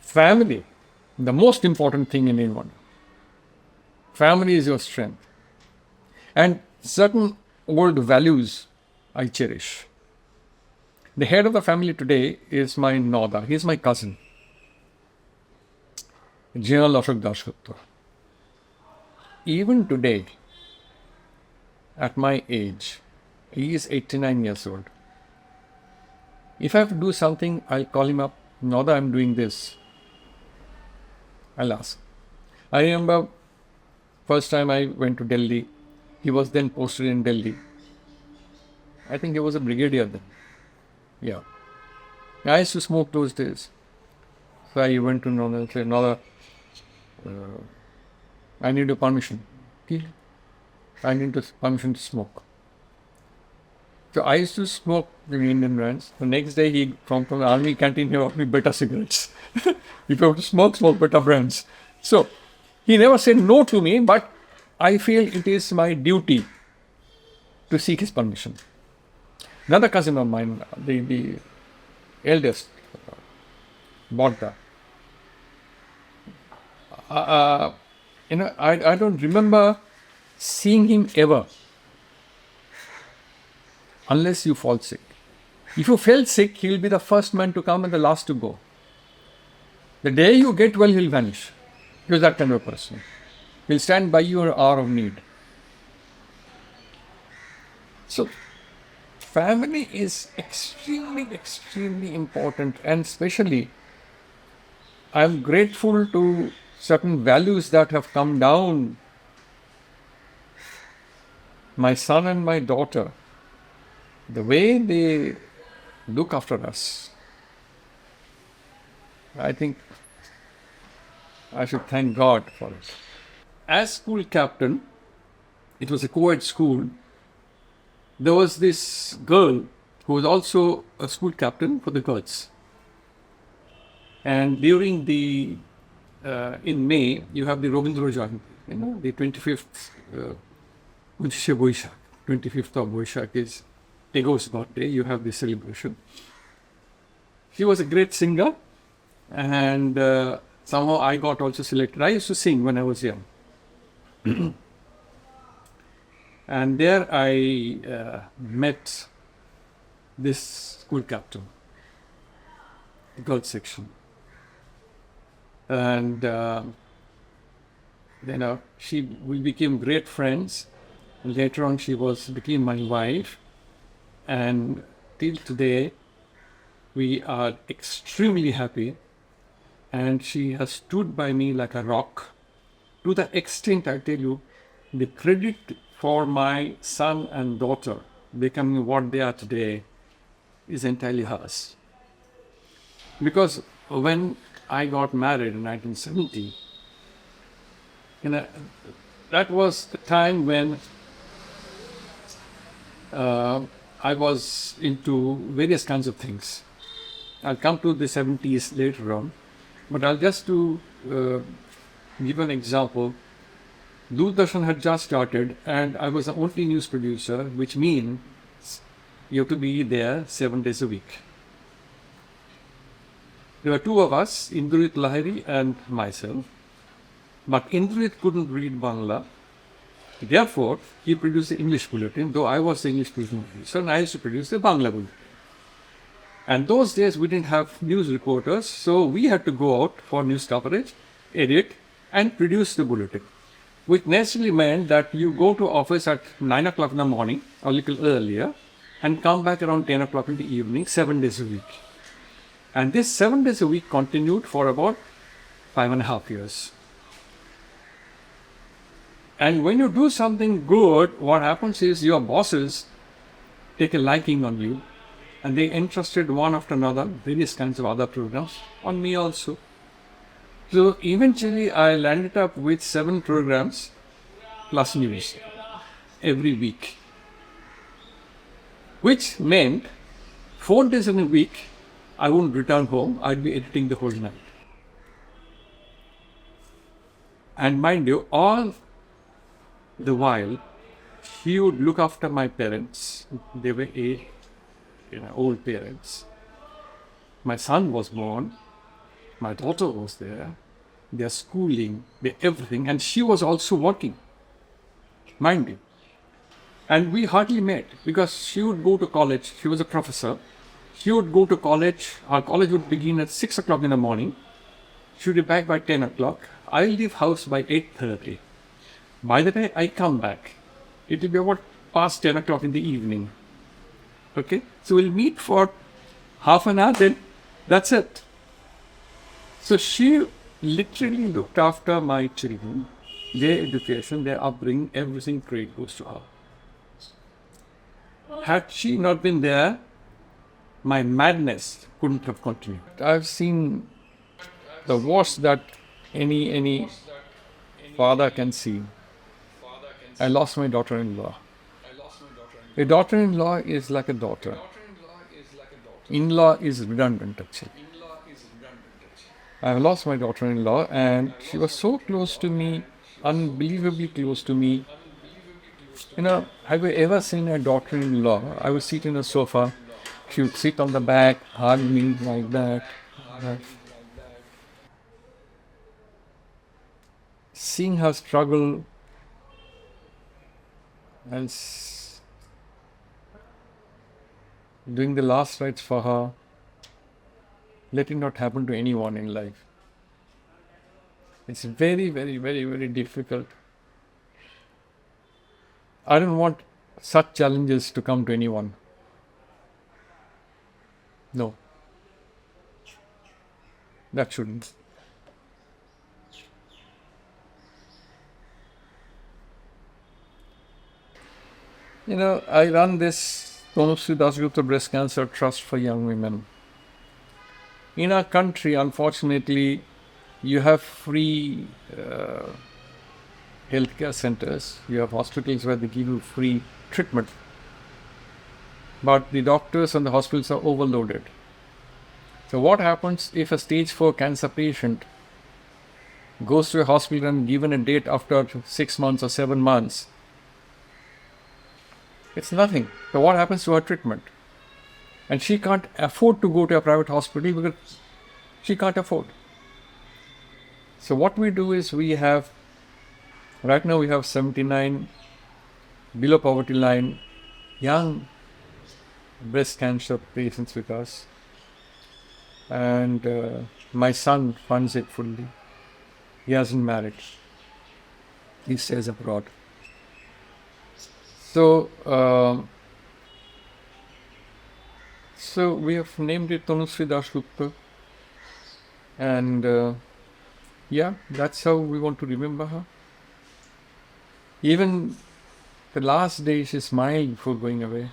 Family, the most important thing in anyone. Family is your strength. And certain old values I cherish. The head of the family today is my Noda. He is my cousin, General ABHIJIT DASGUPTA. Even today, at my age, he is 89 years old. If I have to do something, I'll call him up. Noda, I'm doing this. I'll ask. I remember first time I went to Delhi. He was then posted in Delhi. I think he was a brigadier then. Yeah. I used to smoke those days. So I went to Noda and said, Noda, I need your permission. I need permission to smoke. So I used to smoke the Indian brands. The next day, he from the army canteen, he offered me better cigarettes. If you have to smoke better brands. So he never said no to me, but I feel it is my duty to seek his permission. Another cousin of mine, the eldest, Bhagda. I don't remember seeing him ever unless you fall sick. If you fell sick, he'll be the first man to come and the last to go. The day you get well, he'll vanish. He was that kind of a person. He'll stand by you in your hour of need. So, family is extremely, extremely important, and especially I'm grateful to certain values that have come down. My son and my daughter, the way they look after us, I think I should thank God for it. As school captain, it was a co-ed school, there was this girl who was also a school captain for the girls. And during in May, you have the Robindra Jayanti, the 25th, 25th of Boishak is Tego's birthday, you have this celebration. She was a great singer, and somehow I got also selected. I used to sing when I was young. And there I met this school captain, girls section. And we became great friends. Later on, she became my wife. And till today, we are extremely happy. And she has stood by me like a rock. To the extent, I tell you, the credit for my son and daughter becoming what they are today is entirely hers. Because when I got married in 1970, that was the time when I was into various kinds of things. I'll come to the 70s later on, but I'll just give an example. Doordarshan had just started, and I was the only news producer, which means you have to be there 7 days a week. There were two of us, Indrit Lahiri and myself, but Indrit couldn't read Bangla. Therefore, he produced the English bulletin, though I was the English producer, and I used to produce the Bangla bulletin. And those days we didn't have news reporters, so we had to go out for news coverage, edit, and produce the bulletin, which necessarily meant that you go to office at 9 o'clock in the morning, or a little earlier, and come back around 10 o'clock in the evening, 7 days a week. And this 7 days a week continued for about 5.5 years. And when you do something good, what happens is your bosses take a liking on you, and they entrusted one after another, various kinds of other programs, on me also. So eventually I landed up with 7 programs plus news every week, which meant 4 days in a week I wouldn't return home, I'd be editing the whole night. And mind you, all the while, he would look after my parents. They were old parents. My son was born, My daughter was there. Their schooling, their everything. And she was also working, mind you. And we hardly met because she would go to college. She was a professor. She would go to college. Our college would begin at 6 o'clock in the morning. She would be back by 10 o'clock. I'll leave house by 8:30. By the time I come back, it will be about past 10 o'clock in the evening. Okay? So we'll meet for half an hour, then that's it. So she literally looked after my children, their education, their upbringing, everything great goes to her. Had she not been there, my madness couldn't have continued. I've seen the worst that any father can see. I lost my daughter-in-law. A daughter-in-law is like a daughter. In-law is redundant, actually. I lost my daughter-in-law, and she was so close to me, unbelievably close to me. You know, have you ever seen a daughter-in-law? I would sit in a sofa. She would sit on the back, hug me like that. Seeing her struggle and doing the last rites for her, let it not happen to anyone in life. It's very, very, very, very difficult. I don't want such challenges to come to anyone. No. That shouldn't. You know, I run this BSI Dasgupta Breast Cancer Trust for Young Women. In our country, unfortunately, you have free healthcare centers. You have hospitals where they give you free treatment. But the doctors and the hospitals are overloaded. So what happens if a stage 4 cancer patient goes to a hospital and given a date after 6 months or 7 months? It's nothing. So what happens to her treatment? And she can't afford to go to a private hospital because she can't afford. So what we do is right now we have 79 below poverty line young breast cancer patients with us. And my son funds it fully. He hasn't married. He stays abroad. So we have named it Tanushree Dasgupta, and that's how we want to remember her. Even the last day she smiled before going away.